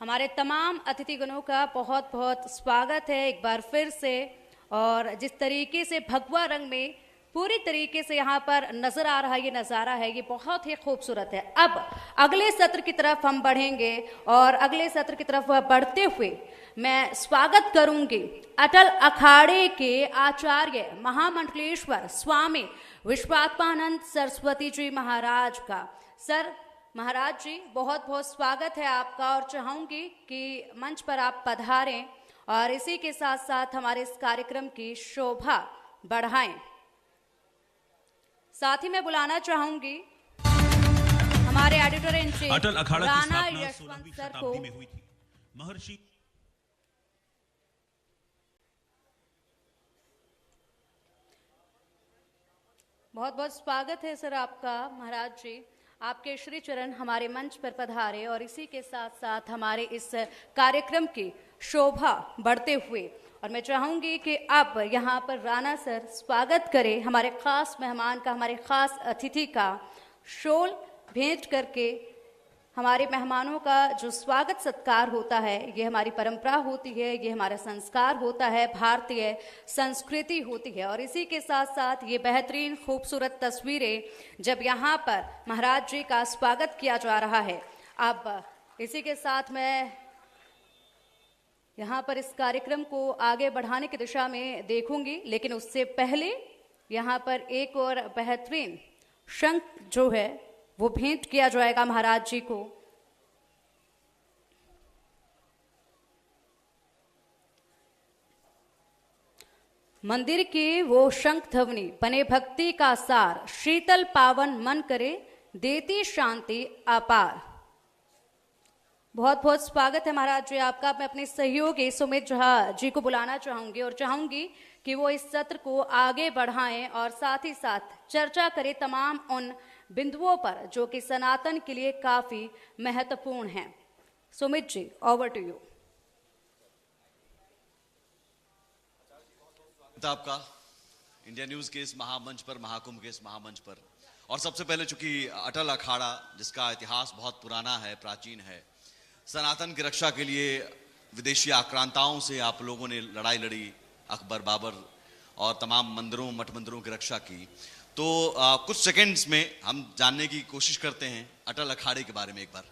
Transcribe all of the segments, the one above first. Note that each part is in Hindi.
हमारे तमाम अतिथिगणों का बहुत बहुत स्वागत है एक बार फिर से। और जिस तरीके से भगवा रंग में पूरी तरीके से यहाँ पर नजर आ रहा है ये नज़ारा है, ये बहुत ही खूबसूरत है। अब अगले सत्र की तरफ हम बढ़ेंगे और अगले सत्र की तरफ बढ़ते हुए मैं स्वागत करूंगी अटल अखाड़े के आचार्य महामंडलेश्वर स्वामी विश्वात्मानंद सरस्वती जी महाराज का। सर महाराज जी, बहुत बहुत स्वागत है आपका और चाहूंगी कि मंच पर आप पधारें और इसी के साथ साथ हमारे इस कार्यक्रम की शोभा बढ़ाएं। साथ ही मैं बुलाना चाहूंगी हमारे एडिटर इन चीफ अटल अखाड़ा की राणा स्थापना यशवंत 16वीं सर को शताब्दी में हुई थी। महर्षि बहुत बहुत स्वागत है सर आपका। महाराज जी, आपके श्री चरण हमारे मंच पर पधारे और इसी के साथ साथ हमारे इस कार्यक्रम की शोभा बढ़ते हुए और मैं चाहूंगी कि अब यहाँ पर राणा सर स्वागत करें हमारे खास मेहमान का, हमारे खास अतिथि का। शॉल भेंट करके हमारे मेहमानों का जो स्वागत सत्कार होता है, ये हमारी परंपरा होती है, ये हमारा संस्कार होता है, भारतीय संस्कृति होती है। और इसी के साथ साथ ये बेहतरीन खूबसूरत तस्वीरें जब यहाँ पर महाराज जी का स्वागत किया जा रहा है। अब इसी के साथ मैं यहाँ पर इस कार्यक्रम को आगे बढ़ाने की दिशा में देखूंगी, लेकिन उससे पहले यहाँ पर एक और बेहतरीन शंख जो है वो भेंट किया जाएगा महाराज जी को। मंदिर के वो शंख ध्वनि बने भक्ति का सार, शीतल पावन मन करे देती शांति अपार। बहुत बहुत स्वागत है महाराज जी आपका। मैं अपने सहयोगी सुमित झा जी को बुलाना चाहूंगी और चाहूंगी कि वो इस सत्र को आगे बढ़ाएं और साथ ही साथ चर्चा करें तमाम उन बिंदुओं पर जो कि सनातन के लिए काफी महत्वपूर्ण हैं। Sumit ji, over to you. आपका इंडिया न्यूज के इस महामंच पर, महाकुंभ के इस महामंच पर, और सबसे पहले चूंकि अटल अखाड़ा जिसका इतिहास बहुत पुराना है, प्राचीन है, सनातन की रक्षा के लिए विदेशी आक्रांताओं से आप लोगों ने लड़ाई लड़ी, अकबर, बाबर और तमाम मंदिरों, मठ मंदिरों की रक्षा की। तो कुछ सेकंड्स में हम जानने की कोशिश करते हैं अटल अखाड़े के बारे में एक बार।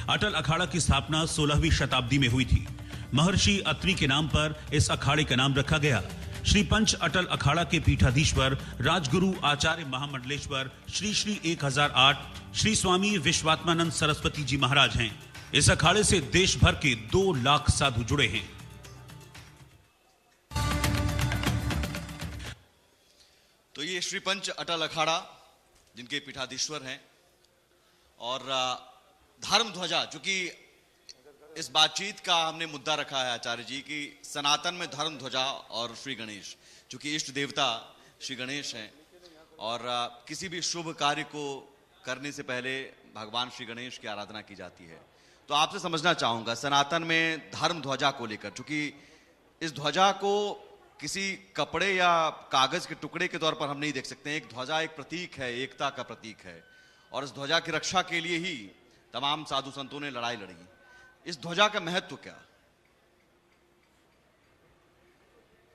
अटल अखाड़ा की स्थापना 16वीं शताब्दी में हुई थी। महर्षि अत्रि के नाम पर इस अखाड़े का नाम रखा गया। श्री पंच अटल अखाड़ा के पीठाधीश्वर राजगुरु आचार्य महामंडलेश्वर श्री श्री 1008 श्री स्वामी विश्वात्मानंद सरस्वती जी महाराज हैं। इस अखाड़े से देश भर के 2 लाख साधु जुड़े हैं। तो ये श्री पंच अटल अखाड़ा जिनके पीठाधीश्वर हैं, और धर्म ध्वजा, चूंकि इस बातचीत का हमने मुद्दा रखा है आचार्य जी की सनातन में धर्म ध्वजा और श्री गणेश, चूंकि इष्ट देवता श्री गणेश हैं और किसी भी शुभ कार्य को करने से पहले भगवान श्री गणेश की आराधना की जाती है। तो आपसे समझना चाहूंगा सनातन में धर्म ध्वजा को लेकर, चूंकि इस ध्वजा को किसी कपड़े या कागज के टुकड़े के तौर पर हम नहीं देख सकते। एक ध्वजा एक प्रतीक है, एकता का प्रतीक है, और इस ध्वजा की रक्षा के लिए ही तमाम साधु संतों ने लड़ाई लड़ी। इस ध्वजा का महत्व क्या?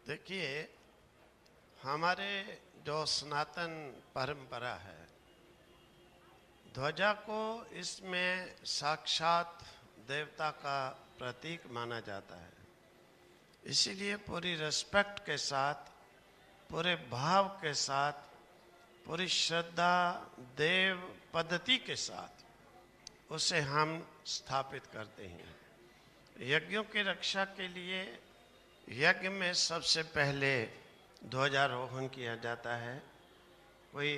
देखिए, हमारे जो सनातन परंपरा है, ध्वजा को इसमें साक्षात देवता का प्रतीक माना जाता है। इसीलिए पूरी रिस्पेक्ट के साथ, पूरे भाव के साथ, पूरी श्रद्धा देव पद्धति के साथ उसे हम स्थापित करते हैं। यज्ञों की रक्षा के लिए यज्ञ में सबसे पहले ध्वजारोहण किया जाता है। कोई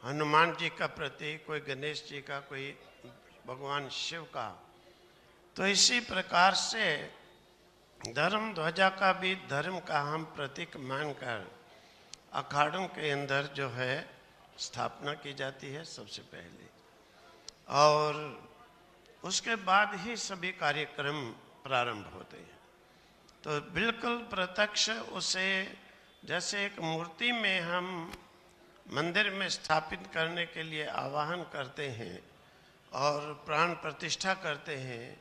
हनुमान जी का प्रतीक, कोई गणेश जी का, कोई भगवान शिव का। तो इसी प्रकार से धर्म ध्वजा का भी धर्म का हम प्रतीक मानकर अखाड़ों के अंदर जो है स्थापना की जाती है सबसे पहले, और उसके बाद ही सभी कार्यक्रम प्रारंभ होते हैं। तो बिल्कुल प्रत्यक्ष उसे जैसे एक मूर्ति में हम मंदिर में स्थापित करने के लिए आवाहन करते हैं, और प्राण प्रतिष्ठा करते हैं,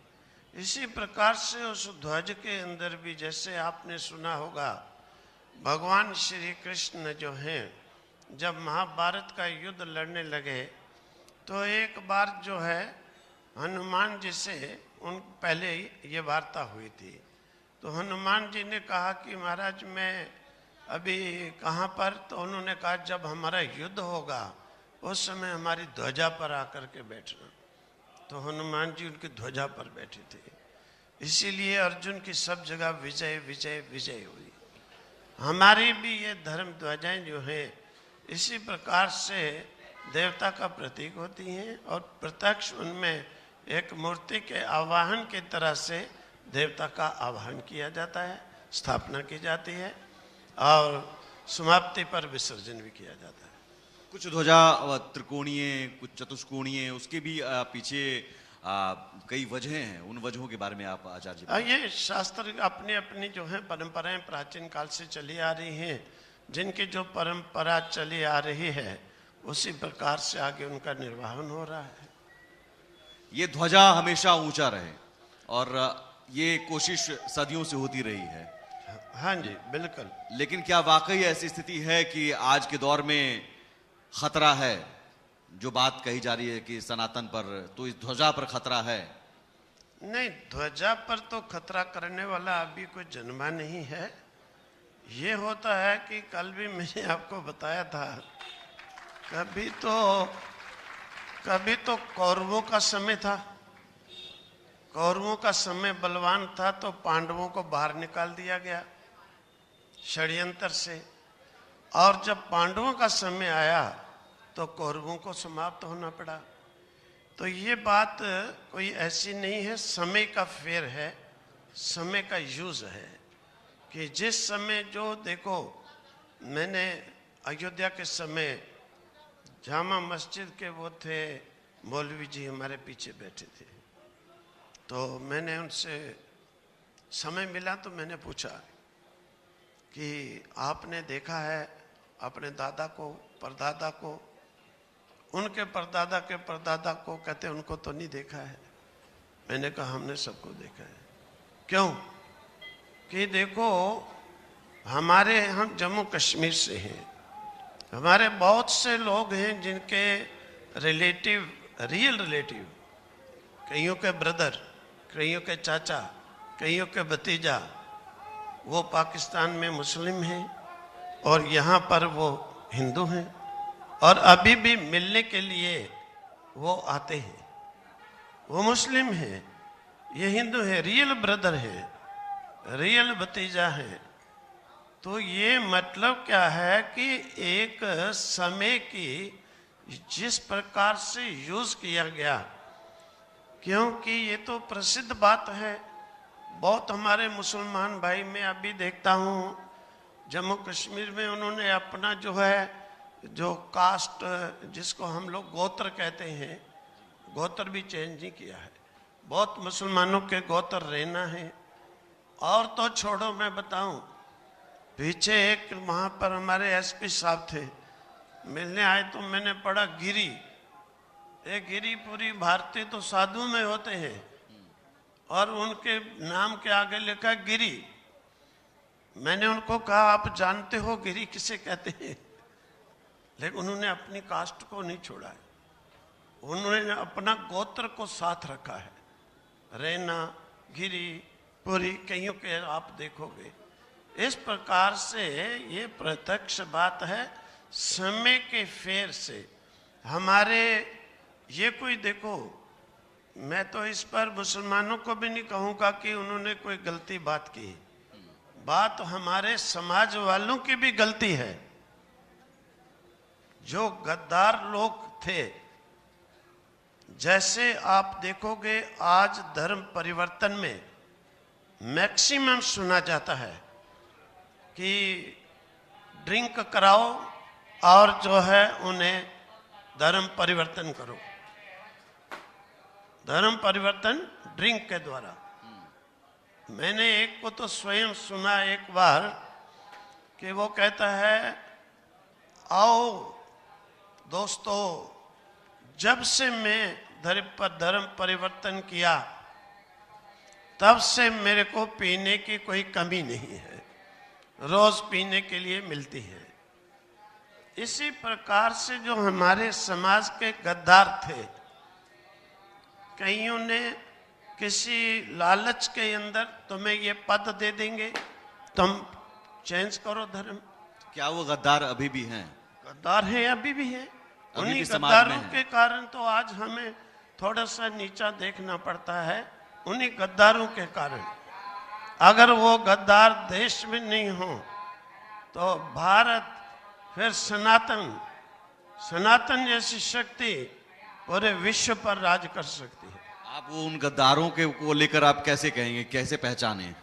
इसी प्रकार से उस ध्वज के अंदर भी, जैसे आपने सुना होगा, भगवान श्री कृष्ण जो हैं जब महाभारत का युद्ध लड़ने लगे तो एक बार जो है हनुमान जी से उन पहले ये वार्ता हुई थी। तो हनुमान जी ने कहा कि महाराज मैं अभी कहाँ पर? तो उन्होंने कहा जब हमारा युद्ध होगा उस समय हमारी ध्वजा पर आकर के बैठना। तो हनुमान जी उनकी ध्वजा पर बैठे थे, इसीलिए अर्जुन की सब जगह विजय विजय विजय हुई। हमारी भी ये धर्म ध्वजाएं जो हैं इसी प्रकार से देवता का प्रतीक होती हैं और प्रत्यक्ष उनमें एक मूर्ति के आवाहन की तरह से देवता का आवाहन किया जाता है, स्थापना की जाती है और समाप्ति पर विसर्जन भी किया जाता है। कुछ ध्वजा त्रिकोणीय, कुछ चतुष्कोणीय, उसके भी पीछे कई वजह हैं। उन वजहों के बारे में आप आचार्य जी? ये शास्त्र अपनी अपनी जो है परंपराएं प्राचीन काल से चली आ रही हैं, जिनकी जो परंपरा चली आ रही है उसी प्रकार से आगे उनका निर्वहन हो रहा है। ये ध्वजा हमेशा ऊंचा रहे और ये कोशिश सदियों से होती रही है। हाँ जी, बिल्कुल। लेकिन क्या वाकई ऐसी स्थिति है कि आज के दौर में खतरा है? जो बात कही जा रही है कि सनातन पर, तो इस ध्वजा पर खतरा है? नहीं, ध्वजा पर तो खतरा करने वाला अभी कोई जन्मा नहीं है। ये होता है कि कल भी मैंने आपको बताया था, कभी तो कौरवों का समय था, कौरवों का समय बलवान था तो पांडवों को बाहर निकाल दिया गया षड्यंत्र से, और जब पांडवों का समय आया तो कौरवों को समाप्त होना पड़ा। तो ये बात कोई ऐसी नहीं है, समय का फेर है, समय का यूज है कि जिस समय जो देखो, मैंने अयोध्या के समय जामा मस्जिद के वो थे मौलवी जी हमारे पीछे बैठे थे, तो मैंने उनसे समय मिला तो मैंने पूछा कि आपने देखा है अपने दादा को, परदादा को, उनके परदादा के परदादा को? कहते उनको तो नहीं देखा है। मैंने कहा हमने सबको देखा है। क्यों? कि देखो हम जम्मू कश्मीर से हैं, हमारे बहुत से लोग हैं जिनके रिलेटिव, रियल रिलेटिव, कईयों के ब्रदर, कईयों के चाचा, कईयों के भतीजा, वो पाकिस्तान में मुस्लिम हैं और यहाँ पर वो हिंदू हैं और अभी भी मिलने के लिए वो आते हैं। वो मुस्लिम हैं, ये हिंदू है, रियल ब्रदर है, रियल भतीजा है। तो ये मतलब क्या है कि एक समय की जिस प्रकार से यूज किया गया, क्योंकि ये तो प्रसिद्ध बात है, बहुत हमारे मुसलमान भाई, मैं अभी देखता हूँ जम्मू कश्मीर में उन्होंने अपना जो है, जो कास्ट जिसको हम लोग गोत्र कहते हैं, गोत्र भी चेंज नहीं किया है। बहुत मुसलमानों के गोत्र रहना है। और तो छोड़ो, मैं बताऊं, पीछे एक वहाँ पर हमारे एसपी साहब थे, मिलने आए तो मैंने पढ़ा गिरी, एक गिरी पूरी भारतीय तो साधु में होते हैं और उनके नाम के आगे लिखा गिरी। मैंने उनको कहा आप जानते हो गिरी किसे कहते हैं? लेकिन उन्होंने अपनी कास्ट को नहीं छोड़ा है, उन्होंने अपना गोत्र को साथ रखा है। रैना, गिरी, पुरी, कईयों के आप देखोगे। इस प्रकार से ये प्रत्यक्ष बात है, समय के फेर से हमारे ये कोई देखो, मैं तो इस पर मुसलमानों को भी नहीं कहूँगा कि उन्होंने कोई गलती बात की, बात हमारे समाज वालों की भी गलती है। जो गद्दार लोग थे, जैसे आप देखोगे आज धर्म परिवर्तन में मैक्सिमम सुना जाता है कि ड्रिंक कराओ और जो है उन्हें धर्म परिवर्तन करो, धर्म परिवर्तन ड्रिंक के द्वारा। मैंने एक को तो स्वयं सुना एक बार कि वो कहता है, आओ दोस्तों, जब से मैं धर्म परिवर्तन किया, तब से मेरे को पीने की कोई कमी नहीं है, रोज पीने के लिए मिलती है। इसी प्रकार से जो हमारे समाज के गद्दार थे, कईयों ने किसी लालच के अंदर तुम्हें ये पद दे देंगे, तुम चेंज करो धर्म। क्या वो गद्दार अभी भी हैं? गद्दार हैं, अभी भी हैं। अभी उन्हीं भी समाज में गद्दारों हैं। के कारण तो आज हमें थोड़ा सा नीचा देखना पड़ता है, उन्हीं गद्दारों के कारण। अगर वो गद्दार देश में नहीं हो तो भारत फिर सनातन जैसी शक्ति पूरे विश्व पर राज कर सकती है। आप वो उन गद्दारों के को लेकर आप कैसे कहेंगे, कैसे पहचाने?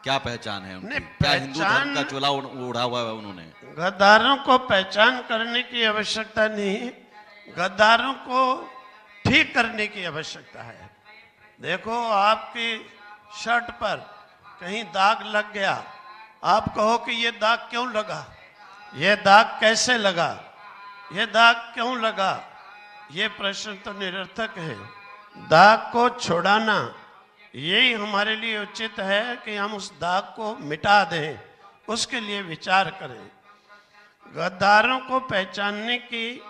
क्या पहचान है उनकी? नहीं, क्या हिंदू धर्म पहचान- का चोला ओढ़ा हुआ है उन्होंने? गद्दारों को पहचान करने की आवश्यकता नहीं, गद्दारों को ठीक करने की आवश्यकता है। देखो, आपकी शर्ट पर कहीं दाग लग गया, आप कहो कि ये दाग क्यों लगा, ये दाग कैसे लगा, ये दाग क्यों लगा, ये प्रश्न तो निरर्थक है। दाग को छुड़ाना यही हमारे लिए उचित है कि हम उस दाग को मिटा दें, उसके लिए विचार करें। गद्दारों को पहचानने की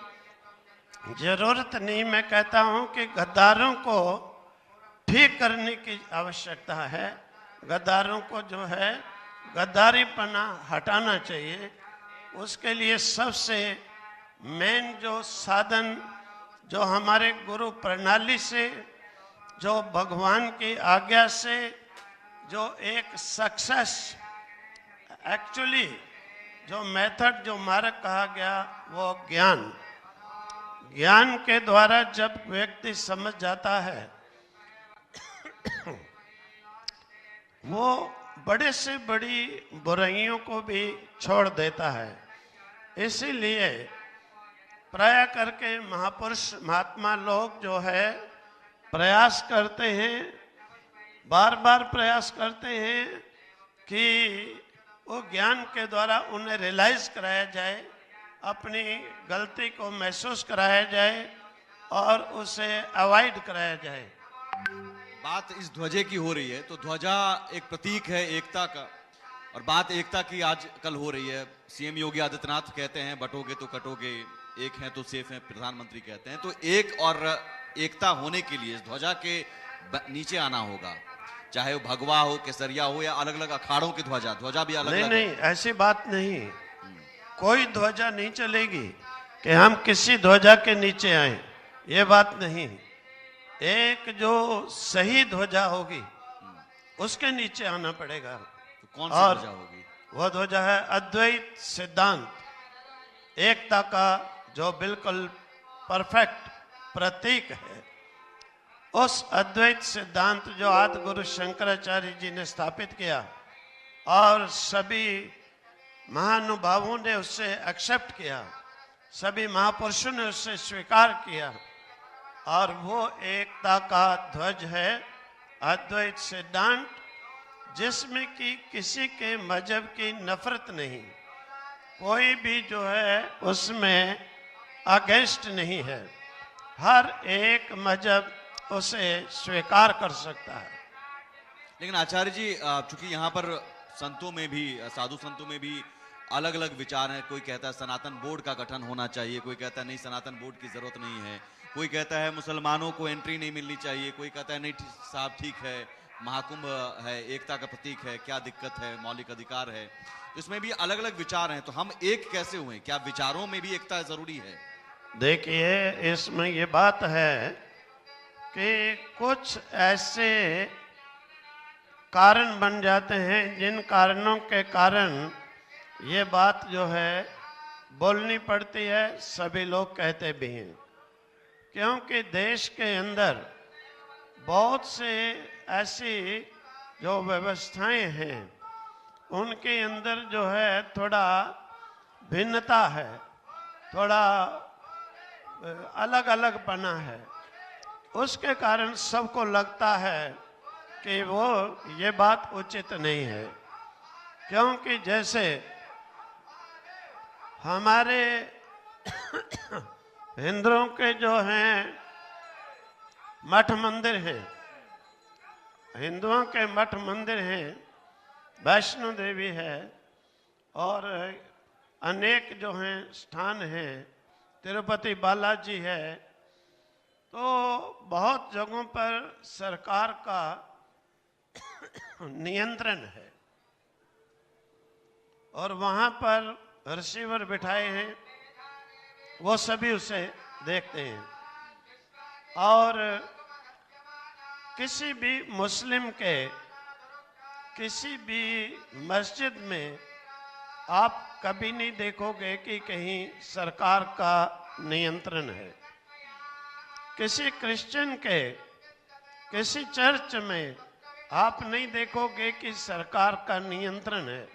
जरूरत नहीं, मैं कहता हूं कि गद्दारों को ठीक करने की आवश्यकता है। गद्दारों को जो है गद्दारीपना हटाना चाहिए। उसके लिए सबसे मेन जो साधन, जो हमारे गुरु प्रणाली से, जो भगवान की आज्ञा से, जो एक सक्सेस एक्चुअली जो मेथड, जो मार्ग कहा गया, वो ज्ञान के द्वारा जब व्यक्ति समझ जाता है वो बड़े से बड़ी बुराइयों को भी छोड़ देता है। इसीलिए प्राय करके महापुरुष महात्मा लोग जो है प्रयास करते हैं, बार बार प्रयास करते हैं कि वो ज्ञान के द्वारा उन्हें रियलाइज कराया जाए, अपनी गलती को महसूस कराया जाए और उसे अवॉइड कराया जाए। बात इस ध्वजे की हो रही है, तो ध्वजा एक प्रतीक है एकता का, और बात एकता की आज कल हो रही है। सीएम योगी आदित्यनाथ कहते हैं बटोगे तो कटोगे, एक हैं तो सेफ हैं, प्रधानमंत्री कहते हैं। तो एक और एकता होने के लिए इस ध्वजा के नीचे आना होगा, चाहे वो भगवा हो, केसरिया हो, या अलग अलग अखाड़ों की ध्वजा भी अलग अलग। नहीं, ऐसी बात नहीं। कोई ध्वजा नहीं चलेगी कि हम किसी ध्वजा के नीचे आए, ये बात नहीं। एक जो सही ध्वजा होगी उसके नीचे आना पड़ेगा। तो कौन सी ध्वजा होगी? वह ध्वजा है अद्वैत सिद्धांत, एकता का जो बिल्कुल परफेक्ट प्रतीक है। उस अद्वैत सिद्धांत जो आदि गुरु शंकराचार्य जी ने स्थापित किया और सभी महानुभावों ने उससे एक्सेप्ट किया, सभी महापुरुषों ने उससे स्वीकार किया, और वो एकता का ध्वज है अद्वैत सिद्धांत, जिसमें कि किसी के मजहब की नफरत नहीं, कोई भी जो है उसमें अगेंस्ट नहीं है, हर एक मजहब उसे स्वीकार कर सकता है। लेकिन आचार्य जी, चूंकि यहाँ पर संतों में भी, साधु संतों में भी अलग अलग विचार हैं। कोई कहता है सनातन बोर्ड का गठन होना चाहिए, कोई कहता है नहीं सनातन बोर्ड की जरूरत नहीं है, कोई कहता है मुसलमानों को एंट्री नहीं मिलनी चाहिए, कोई कहता है नहीं साहब ठीक है, महाकुंभ है, एकता का प्रतीक है, क्या दिक्कत है, मौलिक अधिकार है। इसमें भी अलग अलग विचार हैं, तो हम एक कैसे हुए? क्या विचारों में भी एकता जरूरी है? देखिए, इसमें ये बात है कि कुछ ऐसे कारण बन जाते हैं जिन कारणों के कारण ये बात जो है बोलनी पड़ती है, सभी लोग कहते भी हैं। क्योंकि देश के अंदर बहुत से ऐसी जो व्यवस्थाएं हैं उनके अंदर जो है थोड़ा भिन्नता है, थोड़ा अलग अलग पना है। उसके कारण सबको लगता है कि वो ये बात उचित नहीं है। क्योंकि जैसे हमारे हिंदुओं के जो हैं मठ मंदिर हैं, हिंदुओं के मठ मंदिर हैं, वैष्णो देवी है और अनेक जो हैं स्थान हैं, तिरुपति बालाजी है। तो बहुत जगहों पर सरकार का नियंत्रण है और वहां पर रिसीवर बिठाए हैं, वो सभी उसे देखते हैं। और किसी भी मुस्लिम के किसी भी मस्जिद में आप कभी नहीं देखोगे कि कहीं सरकार का नियंत्रण है। किसी क्रिश्चियन के किसी चर्च में आप नहीं देखोगे कि सरकार का नियंत्रण है।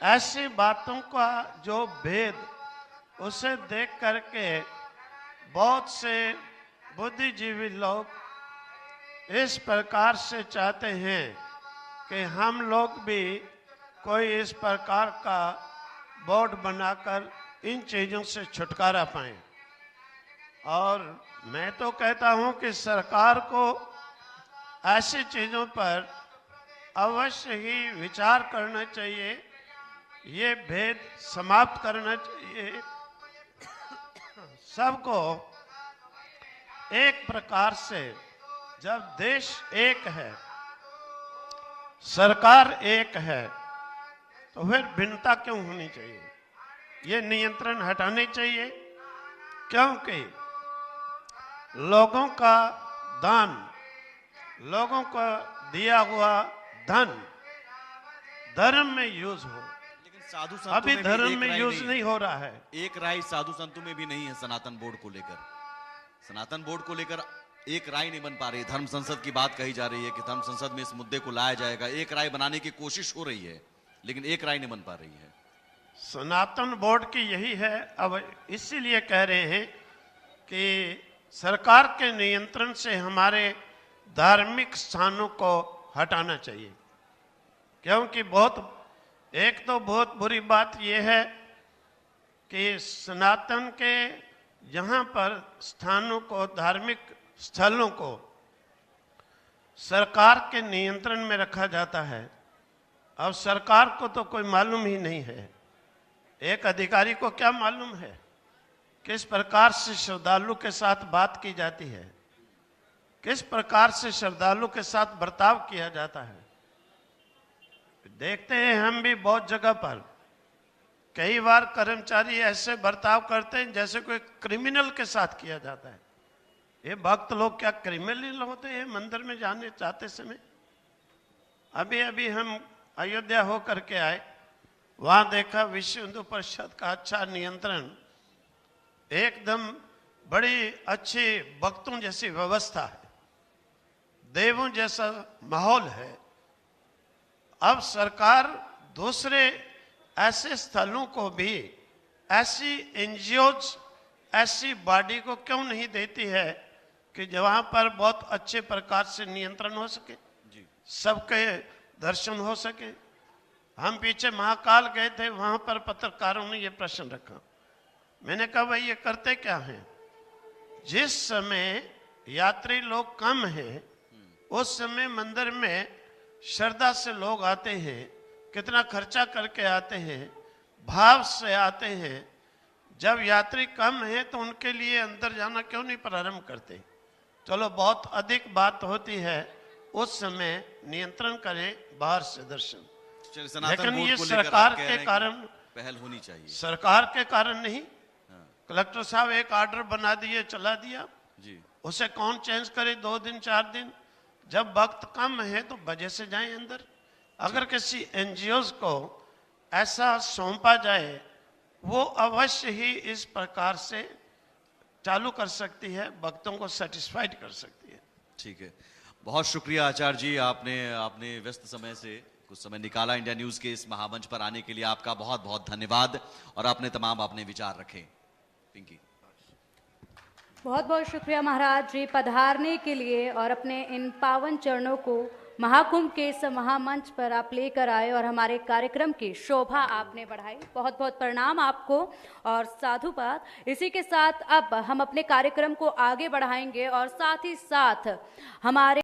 ऐसी बातों का जो भेद, उसे देख करके बहुत से बुद्धिजीवी लोग इस प्रकार से चाहते हैं कि हम लोग भी कोई इस प्रकार का बोर्ड बनाकर इन चीज़ों से छुटकारा पाएं। और मैं तो कहता हूं कि सरकार को ऐसी चीज़ों पर अवश्य ही विचार करना चाहिए, ये भेद समाप्त करना चाहिए। सबको एक प्रकार से, जब देश एक है, सरकार एक है, तो फिर भिन्नता क्यों होनी चाहिए? ये नियंत्रण हटाने चाहिए, क्योंकि लोगों का दान, लोगों को दिया हुआ धन धर्म में यूज हो। लेकिन साधु संतों अभी में भी धर्म एक में राय यूज नहीं हो रहा है। एक राय साधु संतों में भी नहीं है सनातन बोर्ड को लेकर। सनातन बोर्ड को लेकर एक राय नहीं बन पा रही। धर्म संसद की बात कही जा रही है कि धर्म संसद में इस मुद्दे को लाया जाएगा, एक राय बनाने की कोशिश हो रही है, लेकिन एक राय नहीं बन पा रही है। सनातन बोर्ड की यही है। अब इसीलिए कह रहे हैं कि सरकार के नियंत्रण से हमारे धार्मिक स्थानों को हटाना चाहिए, क्योंकि एक तो बहुत बुरी बात यह है कि सनातन के यहाँ पर स्थानों को, धार्मिक स्थलों को सरकार के नियंत्रण में रखा जाता है। अब सरकार को तो कोई मालूम ही नहीं है, एक अधिकारी को क्या मालूम है किस प्रकार से श्रद्धालु के साथ बात की जाती है, किस प्रकार से श्रद्धालु के साथ बर्ताव किया जाता है। देखते हैं हम भी बहुत जगह पर, कई बार कर्मचारी ऐसे बर्ताव करते हैं जैसे कोई क्रिमिनल के साथ किया जाता है। ये भक्त लोग क्या क्रिमिनल होते हैं मंदिर में जाने चाहते समय? अभी अभी हम अयोध्या होकर के आए, वहां देखा विश्व हिंदू परिषद का अच्छा नियंत्रण, एकदम बड़ी अच्छी भक्तों जैसी व्यवस्था है, देवों जैसा माहौल है। अब सरकार दूसरे ऐसे स्थलों को भी, ऐसी एनजीओज, ऐसी बॉडी को क्यों नहीं देती है कि जहां पर बहुत अच्छे प्रकार से नियंत्रण हो सके, सबके दर्शन हो सके। हम पीछे महाकाल गए थे, वहां पर पत्रकारों ने ये प्रश्न रखा। मैंने कहा भाई ये करते क्या हैं? जिस समय यात्री लोग कम हैं, उस समय मंदिर में श्रद्धा से लोग आते हैं, कितना खर्चा करके आते हैं, भाव से आते हैं। जब यात्री कम है तो उनके लिए अंदर जाना क्यों नहीं प्रारंभ करते? चलो बहुत अधिक बात होती है, उस समय नियंत्रण करें, बाहर से दर्शन। लेकिन ये सरकार के कारण पहल होनी चाहिए, सरकार के कारण नहीं। कलेक्टर साहब एक ऑर्डर बना दिए, चला दिया जी, उसे कौन चेंज करे? 2 दिन 4 दिन। जब वक्त कम है तो वजह से जाएं अंदर। अगर किसी एनजीओज को ऐसा सौंपा जाए, वो अवश्य ही इस प्रकार से चालू कर सकती है, भक्तों को सेटिस्फाइड कर सकती है। ठीक है, बहुत शुक्रिया आचार्य जी, आपने व्यस्त समय से कुछ समय निकाला इंडिया न्यूज के इस महामंच पर आने के लिए। आपका बहुत बहुत धन्यवाद और आपने विचार रखे। पिंकी, बहुत बहुत शुक्रिया महाराज जी पधारने के लिए और अपने इन पावन चरणों को महाकुंभ के इस महामंच पर आप लेकर आए और हमारे कार्यक्रम की शोभा आपने बढ़ाई। बहुत बहुत प्रणाम आपको और साधुवाद। इसी के साथ अब हम अपने कार्यक्रम को आगे बढ़ाएंगे और साथ ही साथ हमारे